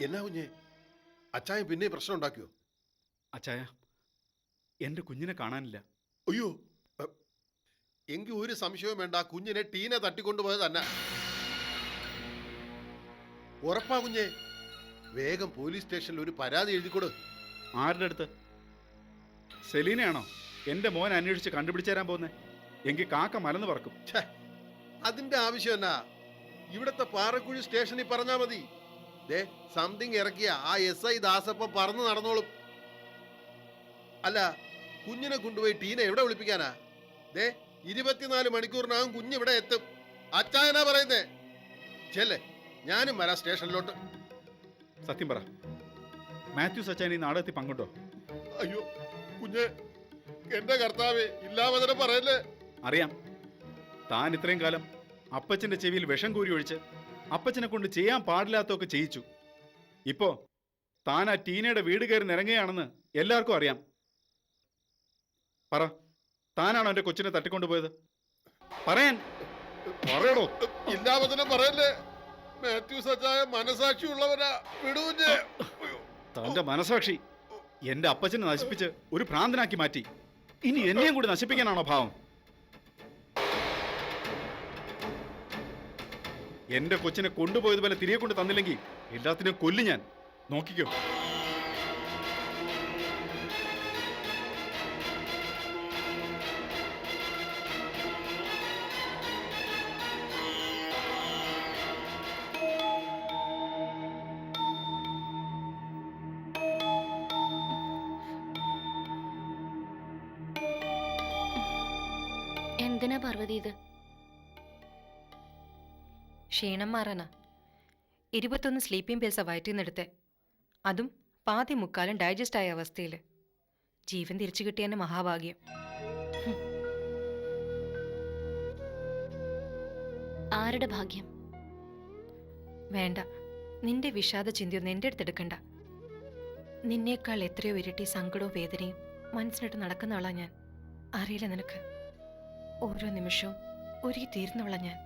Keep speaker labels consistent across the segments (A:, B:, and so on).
A: എന്നാ കുഞ്ഞെ, അച്ചായൻ പിന്നെ പ്രശ്നം ഉണ്ടാക്കിയോ?
B: അച്ചായ, എന്റെ കുഞ്ഞിനെ കാണാനില്ല.
A: അയ്യോ, എങ്കിൽ ഒരു സംശയവും വേണ്ട, കുഞ്ഞിനെ ടീന തട്ടിക്കൊണ്ടുപോയത് തന്നെ. ഉറപ്പാ കുഞ്ഞെ? വേഗം പോലീസ് സ്റ്റേഷനിൽ ഒരു പരാതി എഴുതിക്കൊടു.
B: ആരുടെ അടുത്ത്? സെലീനയാണോ എന്റെ മോൻ അന്വേഷിച്ച് കണ്ടുപിടിച്ചു തരാൻ പോകുന്നേ? എങ്കിൽ കാക്ക മലന്ന് പറക്കും.
A: അതിന്റെ ആവശ്യം എന്നാ? ഇവിടത്തെ പാറക്കുഴി സ്റ്റേഷനിൽ പറഞ്ഞാ മതി. ദേ, സംതിങ് ഇറക്കിയ ആ SI ദാസപ്പം പറന്ന് നടന്നോളും. അല്ല, കുഞ്ഞിനെ കൊണ്ടുപോയി ടീന എവിടെ വിളിപ്പിക്കാനാ? ദേ, 24 മണിക്കൂറിനകം കുഞ്ഞിവിടെ എത്തും. അച്ചായനാ പറയുന്നേ. ചെല്ലേ, ഞാനും വരാം സ്റ്റേഷനിലോട്ട്.
B: സത്യം പറ, മാത്യൂസ് അച്ചായൻ ഈ നാടകത്തിൽ പങ്കുണ്ടോ?
A: അയ്യോ കുഞ്ഞെ, എന്റെ കർത്താവേ, ഇല്ലാവതനം പറയല്ലേ.
B: അറിയാം, താൻ ഇത്രയും കാലം അപ്പച്ചന്റെ ചെവിയിൽ വിഷം കൂരി ഒഴിച്ച് അപ്പച്ചനെ കൊണ്ട് ചെയ്യാൻ പാടില്ലാത്തൊക്കെ ചെയ്യിച്ചു. ഇപ്പോ താൻ ആ ടീനയുടെ വീട് കയറി നിറങ്ങുകയാണെന്ന് എല്ലാവർക്കും അറിയാം. പറ, താനാണോ എന്റെ കൊച്ചിനെ തട്ടിക്കൊണ്ടുപോയത്? പറയാൻ പറയടോ.
A: ഇല്ലാവതനം പറയല്ലേ. മാത്യൂസ് അച്ചായ മനസാക്ഷിയുള്ളവരാ. വിടൂഞ്ഞേ.
B: തന്റെ മനസാക്ഷി എന്റെ അപ്പച്ചനെ നശിപ്പിച്ച് ഒരു ഭ്രാന്തനാക്കി മാറ്റി. ഇനി എന്നെയും കൂടി നശിപ്പിക്കാനാണോ ഭാവം? എന്റെ കൊച്ചിനെ കൊണ്ടുപോയതുപോലെ തിരികെ കൊണ്ട് തന്നില്ലെങ്കിൽ എല്ലാത്തിനും കൊല്ലു ഞാൻ. നോക്കിക്കോ.
C: എന്തിനാ പാർവതി ഇത്?
D: ക്ഷീണം മാറാനാ. 21 സ്ലീപ്പിംഗ് പിൽസാ വയറ്റിൽ നിന്നെടുത്തെ. അതും പാതി മുക്കാലും ഡൈജസ്റ്റ് ആയ അവസ്ഥയിൽ. ജീവൻ തിരിച്ചു കിട്ടിയതിന്റെ മഹാഭാഗ്യം.
C: ആരുടെ ഭാഗ്യം?
D: വേണ്ട, നിന്റെ വിഷാദ ചിന്തയൊന്നും എൻ്റെ അടുത്തെടുക്കണ്ട. നിന്നേക്കാൾ എത്രയോ ഇരട്ടി സങ്കടവും വേദനയും മനസ്സിനിട്ട് നടക്കുന്നവളാ ഞാൻ. അറിയില്ല നിനക്ക്? ഓരോ നിമിഷവും ഒരുക്കി തീർന്നവളാ ഞാൻ.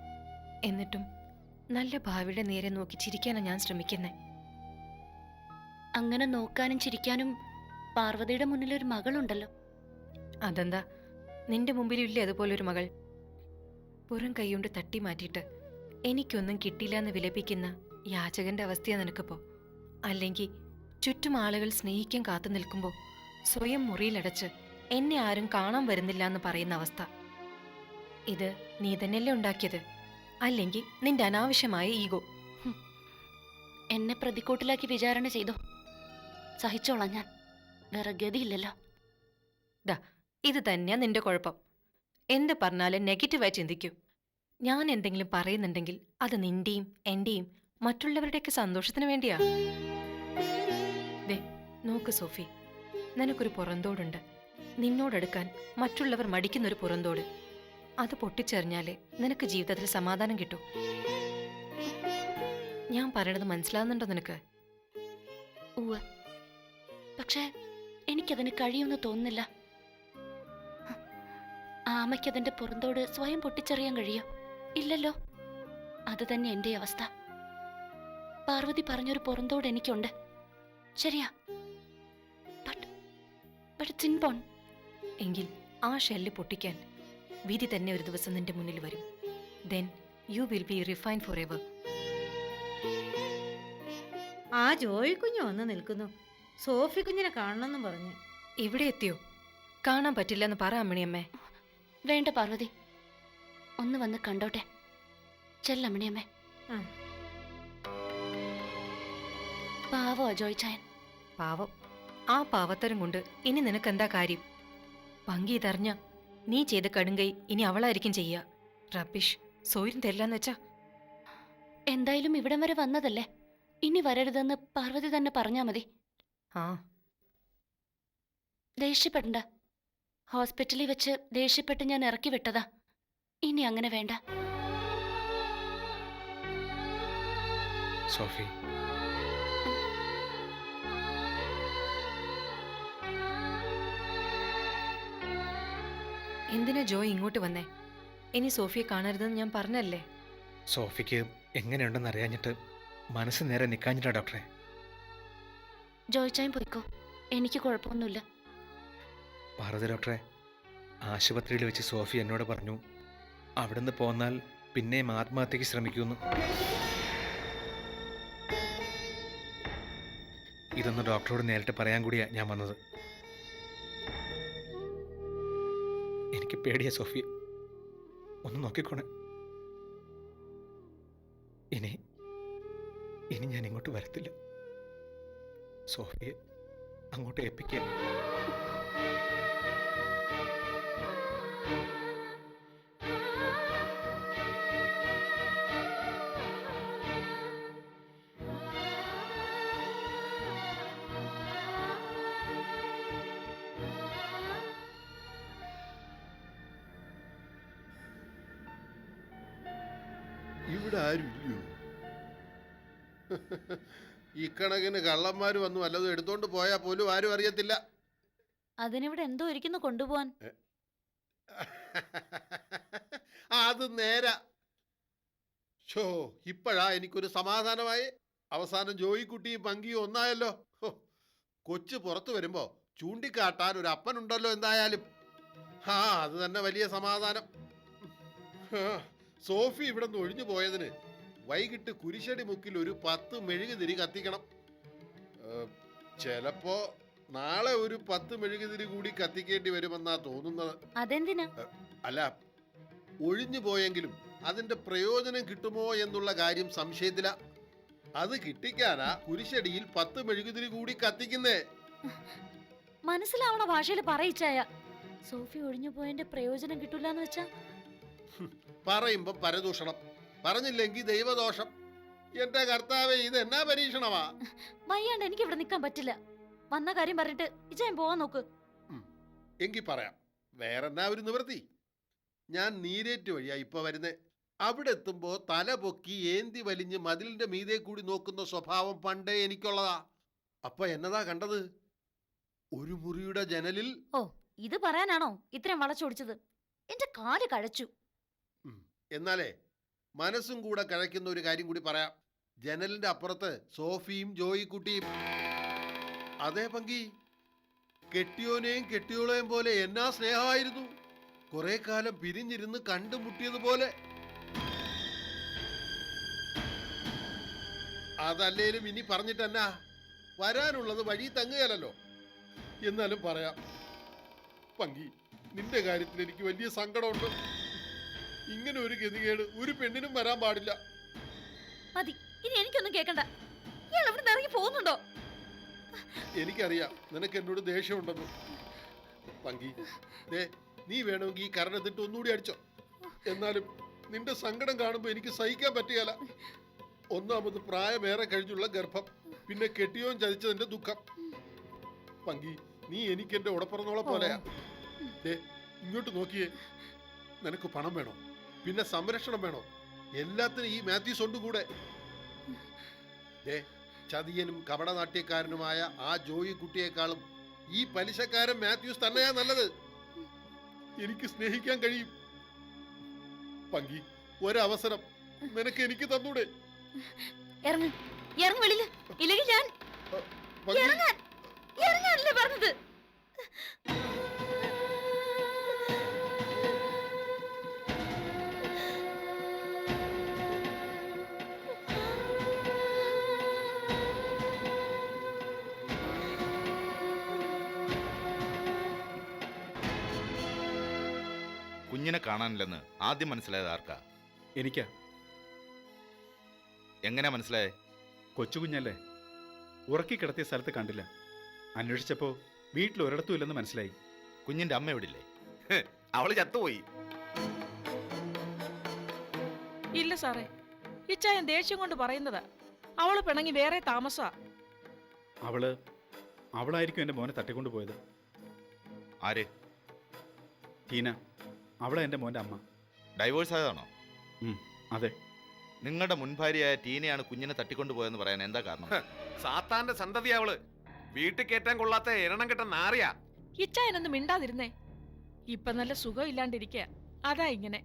D: എന്നിട്ടും നല്ല ഭാവിയുടെ നേരെ നോക്കി ചിരിക്കാനാണ് ഞാൻ ശ്രമിക്കുന്നേ.
C: അങ്ങനെ നോക്കാനും ചിരിക്കാനും പാർവതിയുടെ മുന്നിലൊരു മകളുണ്ടല്ലോ.
D: അതെന്താ, നിന്റെ മുമ്പിലില്ലേ അതുപോലൊരു മകൾ? പുറം കൈകൊണ്ട് തട്ടി മാറ്റിയിട്ട് എനിക്കൊന്നും കിട്ടില്ല എന്ന് വിലപിക്കുന്ന യാചകന്റെ അവസ്ഥയാ നിനക്കിപ്പോ. അല്ലെങ്കിൽ ചുറ്റും ആളുകൾ സ്നേഹിക്കാൻ കാത്തു നിൽക്കുമ്പോൾ സ്വയം മുറിയിലടച്ച് എന്നെ ആരും കാണാൻ വരുന്നില്ല എന്ന് പറയുന്ന അവസ്ഥ. ഇത് നീ തന്നെയല്ലേ ഉണ്ടാക്കിയത്? അല്ലെങ്കിൽ നിന്റെ അനാവശ്യമായ ഈഗോ.
C: എന്നെ പ്രതിക്കൂട്ടിലാക്കി വിചാരണ ചെയ്തോ? സഹിച്ചോളാം ഞാൻ. വേറെ ഗതിയില്ലല്ലോ.
D: ദാ, ഇത് തന്നെയാ നിന്റെ കുഴപ്പം. എന്ത് പറഞ്ഞാലും നെഗറ്റീവായി ചിന്തിക്കൂ. ഞാൻ എന്തെങ്കിലും പറയുന്നുണ്ടെങ്കിൽ അത് നിന്റെയും എന്റെയും മറ്റുള്ളവരുടെയൊക്കെ സന്തോഷത്തിന് വേണ്ടിയാ. ദേ നോക്ക് സോഫി, നിനക്കൊരു പുറന്തോടുണ്ട്. നിന്നോടെടുക്കാൻ മറ്റുള്ളവർ മടിക്കുന്നൊരു പുറന്തോട്. അത് പൊട്ടിച്ചെറിഞ്ഞാലേ നിനക്ക് ജീവിതത്തിൽ സമാധാനം കിട്ടൂ. ഞാൻ പറയണത് മനസ്സിലാവുന്നുണ്ടോ നിനക്ക്?
C: ഉവ്വ്, പക്ഷേ എനിക്കതിന് കഴിയുമെന്ന് തോന്നുന്നില്ല. ആമയ്ക്കതിന്റെ പുറന്തോട് സ്വയം പൊട്ടിച്ചെറിയാൻ കഴിയോ? ഇല്ലല്ലോ. അത് തന്നെ എന്റെ അവസ്ഥ. പാർവതി പറഞ്ഞൊരു പുറന്തോട് എനിക്കുണ്ട്, ശരിയാ.
D: എങ്കിൽ ആ ഷെല്ല് പൊട്ടിക്കാൻ വിധി തന്നെ ഒരു ദിവസം നിന്റെ മുന്നിൽ വരും. Then you will be refined forever.
E: ആ ജോയി കുഞ്ഞു വന്ന് നിൽക്കുന്നു. സോഫി കുഞ്ഞിനെ കാണണമെന്നും പറഞ്ഞു.
D: ഇവിടെ എത്തിയോ? കാണാൻ പറ്റില്ലെന്ന് പറ അമ്മിണിയമ്മേ.
C: വേണ്ട പാർവതി, ഒന്ന് വന്ന് കണ്ടോട്ടെ. ചെല്ലമ്മിണിയമ്മേ. പാവോ ജോയ് ചായൻ.
D: പാവം. ആ പാവത്തരം കൊണ്ട് ഇനി നിനക്കെന്താ കാര്യം? പങ്കി ഇതറിഞ്ഞ നീ ചെയ്ത കടുങ്കൈ ഇനി അവളായിരിക്കും ചെയ്യുക. റബിഷ്, സോര്യം തരില്ലെന്ന് വെച്ചാ.
C: എന്തായാലും ഇവിടം വരെ വന്നതല്ലേ, ഇനി വരരുതെന്ന് പാർവതി തന്നെ പറഞ്ഞാ മതി.
D: ആ,
C: ദേഷ്യപ്പെടണ്ട. ഹോസ്പിറ്റലിൽ വെച്ച് ദേഷ്യപ്പെട്ട് ഞാൻ ഇറക്കി വിട്ടതാ. ഇനി അങ്ങനെ വേണ്ട.
F: സോഫി,
D: എന്തിനാ ജോയ് ഇങ്ങോട്ട് വന്നേ? ഇനി സോഫിയെ കാണരുതെന്ന് ഞാൻ പറഞ്ഞല്ലേ.
F: സോഫിക്ക് എങ്ങനെയുണ്ടെന്ന് അറിയാഞ്ഞിട്ട് മനസ്സ് നേരെ നിൽക്കാഞ്ഞിട്ടാ ഡോക്ടറെ.
C: ജോയിച്ചായും പോയിക്കോ, എനിക്ക് കുഴപ്പമൊന്നുമില്ല.
F: പാർവതി ഡോക്ടറെ, ആശുപത്രിയിൽ വെച്ച് സോഫി എന്നോട് പറഞ്ഞു അവിടുന്ന് പോന്നാൽ പിന്നെയും ആത്മഹത്യക്ക് ശ്രമിക്കുമെന്ന്. ഇതൊന്ന് ഡോക്ടറോട് നേരിട്ട് പറയാൻ കൂടിയാ ഞാൻ വന്നത്. എനിക്ക് പേടിയാ സോഫിയ, ഒന്ന് നോക്കിക്കോണേ. ഇനി ഞാൻ ഇങ്ങോട്ട് വരത്തില്ല. സോഫിയെ അങ്ങോട്ട് ഏൽപ്പിക്കുക.
A: ഇവിടെ ആരും ഇല്ലയോ? ഇക്കണക്കിന് കള്ളന്മാര് വന്നു വല്ലതും എടുത്തോണ്ട് പോയാൽ പോലും ആരും അറിയത്തില്ല.
E: അതിനിവിടെ എന്തോ ഇരിക്കുന്നു കൊണ്ടുപോവാൻ.
A: അത് നേരാ. ഷോ, ഇപ്പോഴാ എനിക്കൊരു സമാധാനമായി. അവസാനം ജോയിക്കുട്ടിയും പങ്കിയും ഒന്നായല്ലോ. ഹോ, കൊച്ചു പുറത്തു വരുമ്പോ ചൂണ്ടിക്കാട്ടാൻ ഒരു അപ്പനുണ്ടല്ലോ എന്തായാലും. അത് തന്നെ വലിയ സമാധാനം. സോഫി ഇവിടെ നിന്ന് ഒഴിഞ്ഞു പോയതിന് വൈകിട്ട് കുരിശടി മുക്കിൽ ഒരു 10 മെഴുകുതിരി കത്തിക്കണം. ചിലപ്പോ നാളെ ഒരു 10 മെഴുകുതിരി കൂടി കത്തിക്കേണ്ടി വരുമെന്നാ തോന്നുന്നത്.
E: അതെന്തിനാ?
A: അല്ല, ഒഴിഞ്ഞു പോയെങ്കിലും അതിന്റെ പ്രയോജനം കിട്ടുമോ എന്നുള്ള കാര്യം സംശയത്തില. അത് കിട്ടിക്കാനാ കുരിശടിയിൽ 10 മെഴുകുതിരി കൂടി കത്തിക്കുന്നേ.
E: മനസ്സിലാവണ ഭാഷയിൽ പറയിച്ചായ. സോഫി ഒഴിഞ്ഞു പോയതിന്റെ പ്രയോജനം കിട്ടൂലെന്ന് വെച്ചാ
A: പറയുമ്പോ പരദൂഷണം, പറഞ്ഞില്ലെങ്കിൽ ദൈവദോഷം. എന്റെ കർത്താവേ, ഇത് എന്നാ പരീക്ഷണമാ?
E: വയ്യാണ്ട് എനിക്ക് ഇവിടെ നിൽക്കാൻ പറ്റില്ല. വന്ന കാര്യം പറഞ്ഞിട്ട് ഇജയം പോവാൻ നോക്ക്.
A: എങ്കി പറയാം, വേറെന്നാ ഒരു നിവൃത്തി. ഞാൻ നീരേറ്റ് വഴിയാ ഇപ്പൊ വരുന്നേ. അവിടെ എത്തുമ്പോ തല പൊക്കി ഏന്തി വലിഞ്ഞ് മതിലിന്റെ മീതെ കൂടി നോക്കുന്ന സ്വഭാവം പണ്ടേ എനിക്കുള്ളതാ. അപ്പൊ എന്നതാ കണ്ടത്? ഒരു മുറിയുടെ ജനലിൽ.
E: ഓ, ഇത് പറയാനാണോ ഇത്രയും വളച്ചൊടിച്ചത്? എന്റെ കാല് കഴച്ചു.
A: എന്നാലേ മനസ്സും കൂടെ കഴയ്ക്കുന്ന ഒരു കാര്യം കൂടി പറയാം. ജനലിന്റെ അപ്പുറത്ത് സോഫിയും ജോയിക്കുട്ടിയും. അതേ പങ്കി, കെട്ടിയോനെയും കെട്ടിയോളെയും പോലെ എന്നാ സ്നേഹമായിരുന്നു. കുറെ കാലം പിരിഞ്ഞിരുന്ന് കണ്ടുമുട്ടിയതുപോലെ. അതല്ലേലും ഇനി പറഞ്ഞിട്ടെന്നാ, വരാനുള്ളത് വഴി തങ്ങുകയല്ലോ. എന്നാലും പറയാം പങ്കി, നിന്റെ കാര്യത്തിൽ എനിക്ക് വലിയ സങ്കടമുണ്ട്. ഇങ്ങനെ ഒരു ഗതികേട് ഒരു പെണ്ണിനും വരാൻ പാടില്ല.
E: മതി, ഇനി എനിക്കൊന്നും കേക്കണ്ട. ഇയാൾ ഇവിടെ ഇറങ്ങി പോകുന്നുണ്ടോ?
A: എനിക്കറിയാം നിനക്ക് എന്നോട് ദേഷ്യമുണ്ടെന്ന്. പങ്കി, നീ വേണമെങ്കിൽ ഈ കരണത്തിട്ട് ഒന്നുകൂടി അടിച്ചോ. എന്നാലും നിന്റെ സങ്കടം കാണുമ്പോ എനിക്ക് സഹിക്കാൻ പറ്റുകയില്ല. ഒന്നാമത് പ്രായമേറെ കഴിഞ്ഞുള്ള ഗർഭം, പിന്നെ കെട്ടിയോൻ ചതിച്ചതിന്റെ ദുഃഖം. പങ്കി, നീ എനിക്ക് എന്റെ ഉടപ്പറന്നോളെ പോലെയാ. ഇങ്ങോട്ട് നോക്കിയേ. നിനക്ക് പണം വേണോ? പിന്നെ സംരക്ഷണം വേണോ? എല്ലാത്തിനും ഈ മാത്യൂസ് ഉണ്ട് കൂടെ. ചതിയനും കപടനാട്യക്കാരനുമായ ആ ജോയി കുട്ടിയേക്കാളും ഈ പലിശക്കാരൻ മാത്യൂസ് തന്നെയാ നല്ലത്. എനിക്ക് സ്നേഹിക്കാൻ കഴിയും. പങ്കി, ഒരവസരം നിനക്ക് എനിക്ക് തന്നൂടെ?
E: ഇറങ്ങ്, ഇറങ്ങ് വെളിയില്. ഇല്ലെങ്കിൽ ഞാൻ ഇറങ്ങാനല്ലേ പറഞ്ഞത്?
G: കുഞ്ഞിനെ കാണാനില്ലെന്ന് ആദ്യം മനസ്സിലായത് ആർക്കാ?
B: എനിക്കാ.
G: എങ്ങനെ മനസ്സിലായേ?
B: കൊച്ചു കുഞ്ഞല്ലേ, ഉറക്കി കിടത്തിയ സ്ഥലത്ത് കണ്ടില്ല. അന്വേഷിച്ചപ്പോ വീട്ടിൽ ഒരിടത്തും ഇല്ലെന്ന് മനസ്സിലായി.
G: കുഞ്ഞിന്റെ അമ്മ എവിടില്ലേ? അവള് ചത്തുപോയി.
H: ഇല്ല സാറേ, ഇച്ചായൻ ദേഷ്യം കൊണ്ട് പറയുന്നതാ. അവള് പിണങ്ങി വേറെ താമസാ.
B: അവളായിരിക്കും എന്റെ മോനെ തട്ടിക്കൊണ്ടുപോയത്.
G: ആര്?
B: ടീന. അവളാ എന്റെ മോന്റെ അമ്മ.
G: ഡൈവോഴ്സ് ആയതാണോ?
B: അതെ.
G: നിങ്ങളുടെ മുൻഭാര്യയായ ടീനയാണ് കുഞ്ഞിനെ തട്ടിക്കൊണ്ടുപോയെന്ന് പറയാൻ എന്താ കാരണം?
I: സാത്താന്റെ സന്തതിയാ അവള്. വീട്ടിൽ കയറ്റാൻ കൊള്ളാത്ത എരണം കെട്ട നാറിയാ.
H: ഇച്ചായനൊന്നും മിണ്ടാതിരുന്നേ. ഇപ്പൊ നല്ല സുഖം ഇല്ലാണ്ടിരിക്കുക. അതാ ഇങ്ങനെ.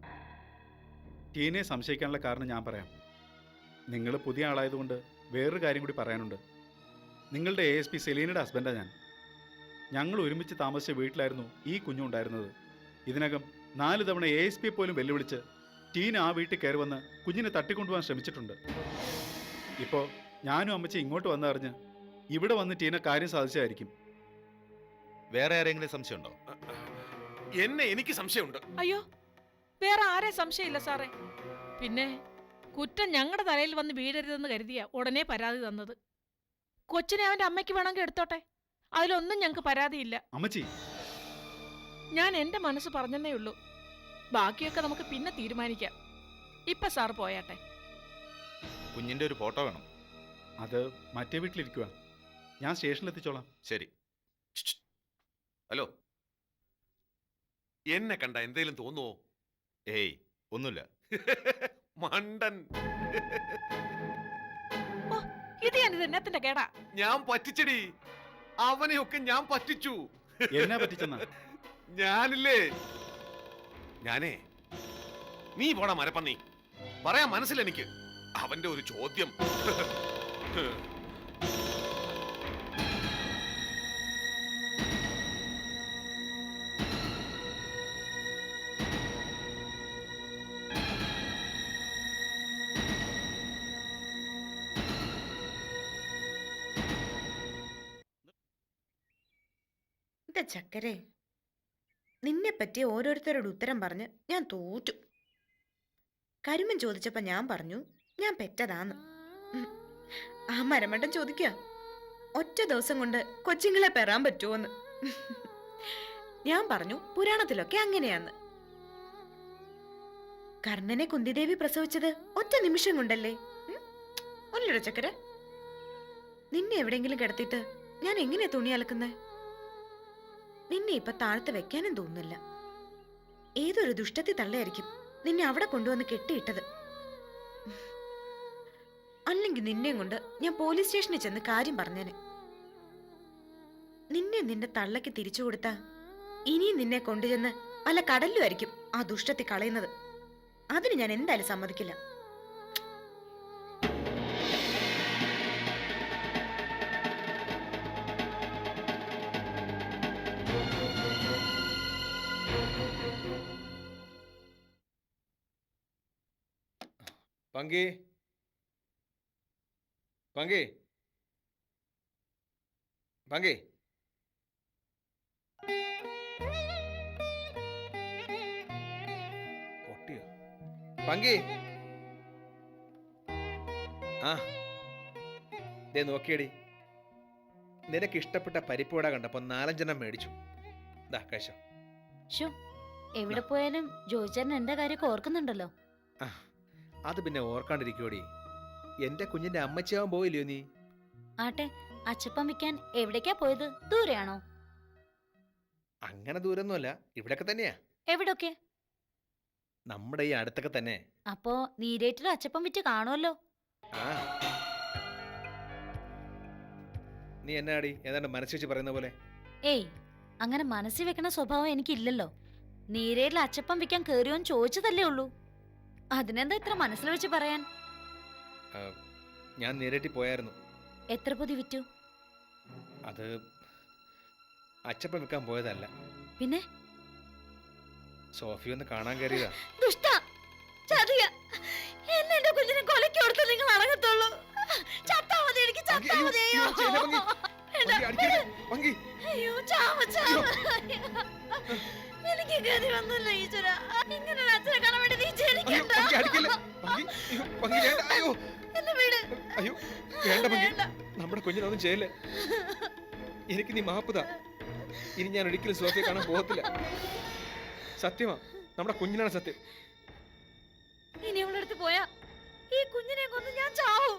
B: ടീനയെ സംശയിക്കാനുള്ള കാരണം ഞാൻ പറയാം. നിങ്ങൾ പുതിയ ആളായതുകൊണ്ട് വേറൊരു കാര്യം കൂടി പറയാനുണ്ട്. നിങ്ങളുടെ ASP സെലീനയുടെ ഹസ്ബൻഡാണ് ഞാൻ. ഞങ്ങൾ ഒരുമിച്ച് താമസിച്ച വീട്ടിലായിരുന്നു ഈ കുഞ്ഞുണ്ടായിരുന്നത്. ഇതിനകം 4 തവണ ASP പോലും വെല്ലുവിളിച്ച് ടീന ആ വീട്ടിൽ കയറി വന്ന് കുഞ്ഞിനെ തട്ടിക്കൊണ്ടുപോകാൻ ശ്രമിച്ചിട്ടുണ്ട്. ഇപ്പോൾ ഞാനും അമ്മച്ചി ഇങ്ങോട്ട് വന്നറിഞ്ഞ് ഇവിടെ വന്ന് ടീന കാര്യം സാധിച്ചായിരിക്കും.
G: വേറെ ആരെങ്കിലും സംശയമുണ്ടോ?
I: എന്നെ എനിക്ക് സംശയമുണ്ട്.
H: അയ്യോ, വേറെ ആരെ സംശയമില്ല സാറേ. പിന്നെ കുറ്റം ഞങ്ങളുടെ തലയിൽ വന്ന് വീഴരുതെന്ന് കരുതിയ ഉടനെ പരാതി തന്നത്. കൊച്ചിനെ അവന്റെ അമ്മയ്ക്ക് വേണമെങ്കിൽ എടുത്തോട്ടെ, അതിലൊന്നും ഞങ്ങൾക്ക് പരാതിയില്ല.
B: അമ്മച്ചി,
H: ഞാൻ എന്റെ മനസ്സ് പറഞ്ഞെന്നേ ഉള്ളൂ. ബാക്കിയൊക്കെ നമുക്ക് പിന്നെ തീരുമാനിക്കാം. ഇപ്പൊ സാർ പോയാട്ടെ.
G: കുഞ്ഞിന്റെ ഒരു ഫോട്ടോ വേണം.
B: അത് മറ്റേ വീട്ടിലിരിക്കുക. ഞാൻ സ്റ്റേഷനിലെത്തിച്ചോളാം.
G: ശരി.
I: ഹലോ, എന്നെ കണ്ട എന്തേലും തോന്നുവോ?
G: ഏയ്, ഒന്നുമില്ല.
I: മണ്ടൻ.
H: ഓ, ഇത് ഞാൻ ഇതെന്നത്തിന്റെ കേടാ.
I: ഞാൻ പറ്റിച്ചടി. അവനെയൊക്കെ ഞാൻ പറ്റിച്ചു.
B: എന്നാ പറ്റിച്ചെന്നാ?
I: ഞാനില്ലേ, ഞാനേ, നീ പോടാ മരപ്പന്നി. പറയാൻ മനസ്സിലെനിക്ക്. അവന്റെ ഒരു ചോദ്യം.
J: ചക്കരെ, നിന്നെ പറ്റി ഓരോരുത്തരോട് ഉത്തരം പറഞ്ഞ് ഞാൻ തോറ്റു. കരിമൻ ചോദിച്ചപ്പോ ഞാൻ പറഞ്ഞു ഞാൻ പെറ്റതാന്ന്. ആ മരമണ്ടൻ ചോദിക്കുക ഒറ്റ ദിവസം കൊണ്ട് കൊച്ചുങ്ങളെ പെറാൻ പറ്റുമോന്ന്. ഞാൻ പറഞ്ഞു പുരാണത്തിലൊക്കെ അങ്ങനെയാന്ന്. കർണനെ കുന്തിദേവി പ്രസവിച്ചത് ഒറ്റ നിമിഷം കൊണ്ടല്ലേ? അല്ലട ചക്കര, നിന്നെ എവിടെയെങ്കിലും കിടത്തിയിട്ട് ഞാൻ എങ്ങനെയാ തുണി അലക്കുന്നേ? നിന്നെ ഇപ്പൊ താഴത്ത് വെക്കാനും തോന്നുന്നില്ല. ഏതൊരു ദുഷ്ടത്തി തള്ളയായിരിക്കും നിന്നെ അവിടെ കൊണ്ടുവന്ന് കെട്ടിയിട്ടത്. അല്ലെങ്കിൽ നിന്നെയും കൊണ്ട് ഞാൻ പോലീസ് സ്റ്റേഷനിൽ ചെന്ന് കാര്യം പറഞ്ഞേനെ. നിന്നെ നിന്റെ തള്ളക്ക് തിരിച്ചു കൊടുത്താ ഇനിയും നിന്നെ കൊണ്ടുചെന്ന് വല്ല കടലിലുമായിരിക്കും ആ ദുഷ്ടത്തി കളയുന്നത്. അതിന് ഞാൻ എന്തായാലും സമ്മതിക്കില്ല.
F: പങ്കി, പങ്കി, പങ്കി. പൊട്ടിയോ? പങ്കി. ആ, ദേ നോക്കിയടി, നിനക്ക് ഇഷ്ടപ്പെട്ട പരിപ്പുവട കണ്ടപ്പോ 4-5 മേടിച്ചു. ദാ കഴിച്ചോ.
C: എവിടെ പോയാലും ജോയിച്ചേട്ടൻ എന്റെ കാര്യമൊക്കെ ഓർക്കുന്നുണ്ടല്ലോ.
F: അത് പിന്നെ ഓർക്കാണ്ടിരിക്കോടി. എന്റെ കുഞ്ഞിന്റെ അമ്മച്ചിയാവാൻ പോയില്ലയോ നീ?
C: ആട്ടെ, അച്ചപ്പം വിൽക്കാൻ എവിടേക്കാ പോയത്? ദൂരെയാണോ?
F: അങ്ങനെ ദൂരൊന്നുമല്ല, ഇവിടൊക്കെ തന്നെയാ.
C: എവിടൊക്കെ?
F: നമ്മുടെ ഈ അടുത്തൊക്കെ തന്നെ.
C: അപ്പോ നീരേറ്റിൽ അച്ചപ്പം വിറ്റ് കാണുമല്ലോ.
F: ആ, നീ എന്നാടി ഏതാണ്ട് മനസ്സ് വെച്ച് പറയുന്ന പോലെ?
C: ഏയ്, അങ്ങനെ മനസ്സിൽ വെക്കണ സ്വഭാവം എനിക്കില്ലല്ലോ. നീരേറ്റിൽ അച്ചപ്പം വിൽക്കാൻ കേറിയോന്ന് ചോദിച്ചതല്ലേ ഉള്ളൂ. അതിനെന്താ ഇത്ര മനസ്സിൽ വെച്ച് പറയാൻ?
F: ഞാൻ നേരിട്ട് പോയായിരുന്നു.
C: എത്ര പൊതി വിറ്റു?
F: അത് അച്ചപ്പം വിൽക്കാൻ പോയതല്ല.
C: പിന്നെ?
F: സോഫി ഒന്ന് കാണാൻ കയറിയതാ.
C: ദുഷ്ടാ, ചതിയ. എന്നെ എന്റെ കുഞ്ഞിനെ കൊലയ്ക്ക് കൊടുത്ത് നിങ്ങൾ അടങ്ങത്തുള്ളൂ. ചത്താ മതി, എനിക്ക് ചത്താ മതി. അയ്യോ, ചാവ ചാവ. എനിക്ക് ഗതി വന്നില്ല ഈശ്വര. ഇങ്ങനെ ഒരു അച്ഛനെ കാണാൻ വേണ്ടി നീ ജനിക്കണ്ട. എന്നെ വീട്.
F: വേണ്ട, നമ്മുടെ കുഞ്ഞിനൊന്നും ചെയ്യല്ലേ. എനിക്ക് നീ മാപ്പുതാ. ഇനി ഞാൻ ഒരിക്കലും സോഫിയെ കാണാൻ പോകത്തില്ല. സത്യമാ, നമ്മുടെ കുഞ്ഞിനാണ് സത്യം.
C: ഇനി അവളടുത്ത് പോയാ ഈ കുഞ്ഞിനെ കൊന്ന് ഞാൻ ചാവും.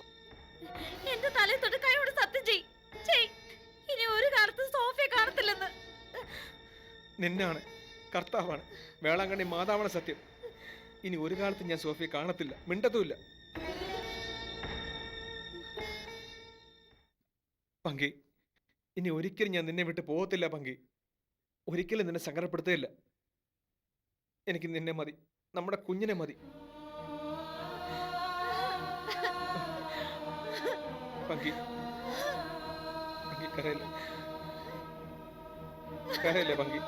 C: എന്റെ തലയിൽ തൊട്ട് കൈയോട് സത്യം ചെയ്. ഇനി ഒരു കാലത്ത് സോഫിയെ കാണത്തില്ലെന്ന്.
F: നിന്നാണ്, കർത്താവാണ്, വേളാങ്കണ്ണി മാതാവാണ് സത്യം. ഇനി ഒരു കാലത്ത് ഞാൻ സോഫിയെ കാണത്തില്ല, മിണ്ടത്തുമില്ല. പങ്കി, ഇനി ഒരിക്കലും ഞാൻ നിന്നെ വിട്ട് പോകത്തില്ല. പങ്കി, ഒരിക്കലും നിന്നെ സങ്കടപ്പെടുത്തുകയില്ല. എനിക്ക് നിന്നെ മതി, നമ്മുടെ കുഞ്ഞിനെ മതി. പങ്കി, കരയില്ല കരയില്ലേ പങ്കി